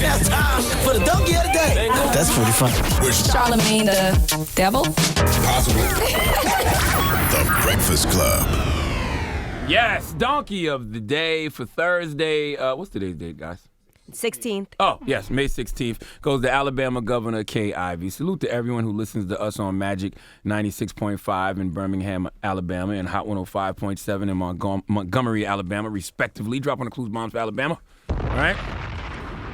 Now it's time for the donkey of the day. That's pretty funny. Charlamagne the devil? Possible. The Breakfast Club. Yes, donkey of the day for Thursday. What's today's date, guys? 16th. Oh, yes, May 16th goes to Alabama Governor Kay Ivey. Salute to everyone who listens to us on Magic 96.5 in Birmingham, Alabama, and Hot 105.7 in Montgomery, Alabama, respectively. Dropping the clues bombs for Alabama. All right?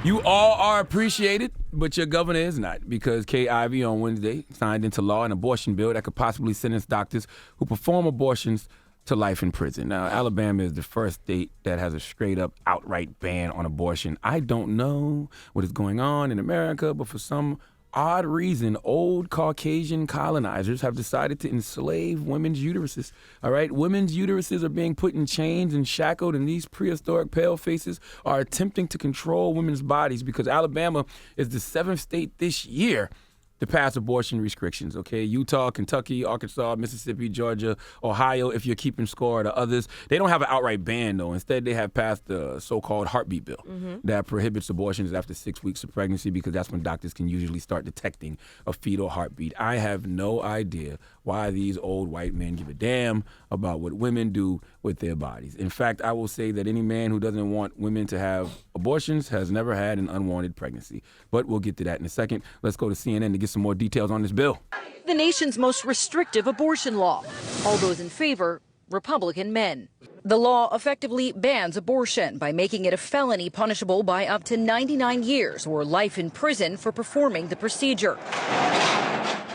You all are appreciated, but your governor is not, because Kay Ivey on Wednesday signed into law an abortion bill that could possibly sentence doctors who perform abortions to life in prison. Now, Alabama is the first state that has a straight-up, outright ban on abortion. I don't know what is going on in America, but for some odd reason, old Caucasian colonizers have decided to enslave women's uteruses. All right? Women's uteruses are being put in chains and shackled, and these prehistoric palefaces are attempting to control women's bodies because Alabama is the 7th state this year to pass abortion restrictions, okay? Utah, Kentucky, Arkansas, Mississippi, Georgia, Ohio, if you're keeping score, the others. They don't have an outright ban, though. Instead, they have passed the so-called heartbeat bill that prohibits abortions after 6 weeks of pregnancy because that's when doctors can usually start detecting a fetal heartbeat. I have no idea why these old white men give a damn about what women do with their bodies. In fact, I will say that any man who doesn't want women to have abortions has never had an unwanted pregnancy. But we'll get to that in a second. Let's go to CNN to get some more details on this bill. The nation's most restrictive abortion law. All those in favor, Republican men. The law effectively bans abortion by making it a felony punishable by up to 99 years or life in prison for performing the procedure.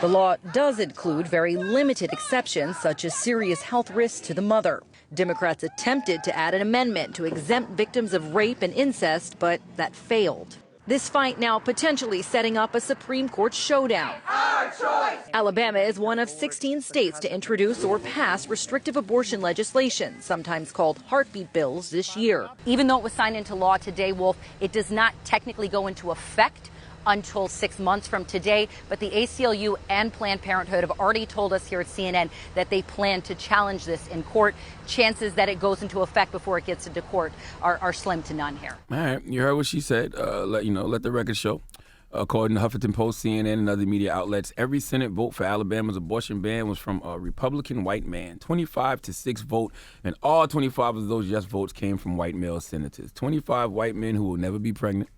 The law does include very limited exceptions, such as serious health risks to the mother. Democrats attempted to add an amendment to exempt victims of rape and incest, but that failed. This fight now potentially setting up a Supreme Court showdown. Our choice. Alabama is one of 16 states to introduce or pass restrictive abortion legislation, sometimes called heartbeat bills, this year. Even though it was signed into law today, Wolf, it does not technically go into effect until 6 months from today. But the ACLU and Planned Parenthood have already told us here at CNN that they plan to challenge this in court. Chances that it goes into effect before it gets into court are slim to none here. All right, you heard what she said. Let the record show. According to Huffington Post, CNN, and other media outlets, every Senate vote for Alabama's abortion ban was from a Republican white man. 25-6 vote, and all 25 of those yes votes came from white male senators. 25 white men who will never be pregnant.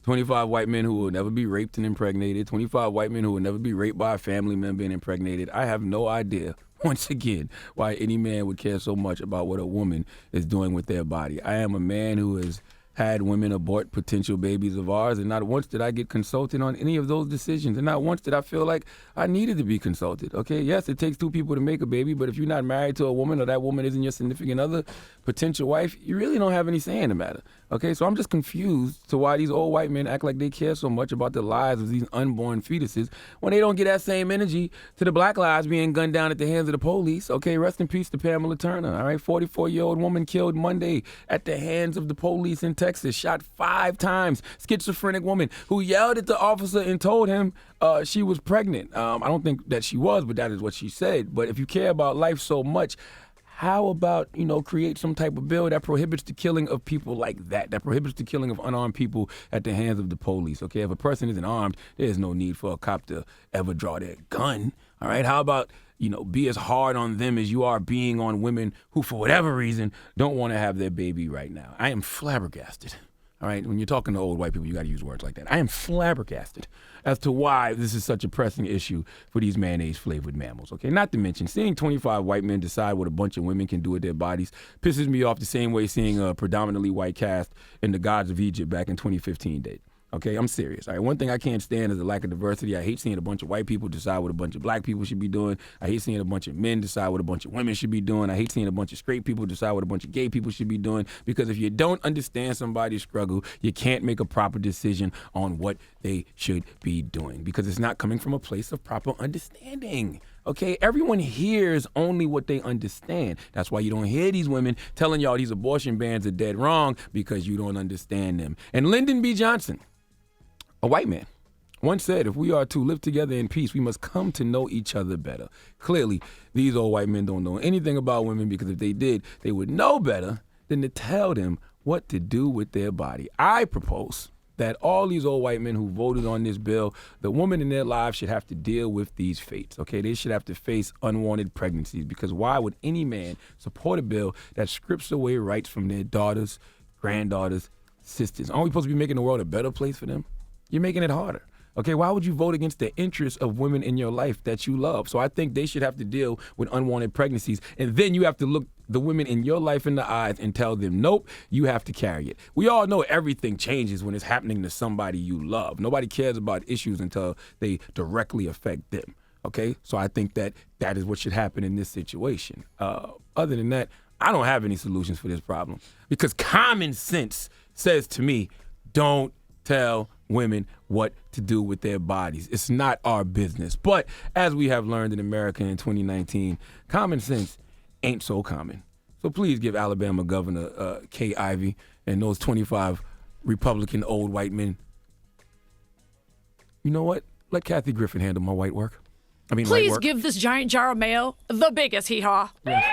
25 white men who will never be raped and impregnated. 25 white men who will never be raped by a family member and impregnated. I have no idea, once again, why any man would care so much about what a woman is doing with their body. I am a man who has had women abort potential babies of ours, and not once did I get consulted on any of those decisions, and not once did I feel like I needed to be consulted, okay? Yes, it takes two people to make a baby, but if you're not married to a woman or that woman isn't your significant other, potential wife, you really don't have any say in the matter, okay? So I'm just confused to why these old white men act like they care so much about the lives of these unborn fetuses when they don't get that same energy to the black lives being gunned down at the hands of the police, okay? Rest in peace to Pamela Turner, all right? 44-year-old woman killed Monday at the hands of the police in Texas, shot 5 times. Schizophrenic woman who yelled at the officer and told him she was pregnant. I don't think that she was, but that is what she said. But if you care about life so much, how about, create some type of bill that prohibits the killing of people like that prohibits the killing of unarmed people at the hands of the police, okay? If a person isn't armed, there's no need for a cop to ever draw their gun, all right? How about, be as hard on them as you are being on women who, for whatever reason, don't want to have their baby right now? I am flabbergasted. All right, when you're talking to old white people, you got to use words like that. I am flabbergasted as to why this is such a pressing issue for these mayonnaise-flavored mammals, okay? Not to mention, seeing 25 white men decide what a bunch of women can do with their bodies pisses me off the same way seeing a predominantly white cast in The Gods of Egypt back in 2015 did. Okay, I'm serious. All right, one thing I can't stand is the lack of diversity. I hate seeing a bunch of white people decide what a bunch of black people should be doing. I hate seeing a bunch of men decide what a bunch of women should be doing. I hate seeing a bunch of straight people decide what a bunch of gay people should be doing. Because if you don't understand somebody's struggle, you can't make a proper decision on what they should be doing. Because it's not coming from a place of proper understanding. Okay, everyone hears only what they understand. That's why you don't hear these women telling y'all these abortion bans are dead wrong, because you don't understand them. And Lyndon B. Johnson, a white man, once said, if we are to live together in peace, we must come to know each other better. Clearly, these old white men don't know anything about women, because if they did, they would know better than to tell them what to do with their body. I propose that all these old white men who voted on this bill, the women in their lives should have to deal with these fates, okay? They should have to face unwanted pregnancies, because why would any man support a bill that strips away rights from their daughters, granddaughters, sisters? Aren't we supposed to be making the world a better place for them? You're making it harder. Okay, why would you vote against the interests of women in your life that you love? So I think they should have to deal with unwanted pregnancies, and then you have to look the women in your life in the eyes and tell them, nope, you have to carry it. We all know everything changes when it's happening to somebody you love. Nobody cares about issues until they directly affect them. Okay, so I think that is what should happen in this situation. Other than that, I don't have any solutions for this problem, because common sense says to me, don't tell women what to do with their bodies. It's not our business. But as we have learned in America in 2019, common sense ain't so common. So please give Alabama Governor Kay Ivey and those 25 Republican old white men, you know what? Let Kathy Griffin handle my white work. Please work. give this giant jar of mail the biggest hee-haw. Yes.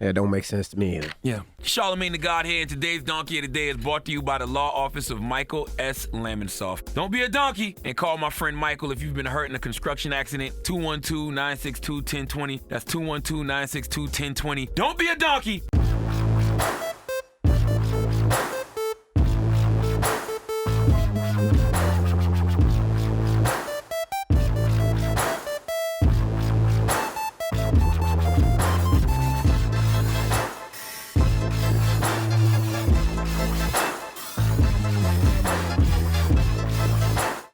That don't make sense to me either. Yeah. Charlamagne the God here, and today's Donkey of the Day is brought to you by the law office of Michael S. Lamonsoff. Don't be a donkey and call my friend Michael if you've been hurt in a construction accident. 212-962-1020. That's 212-962-1020. Don't be a donkey.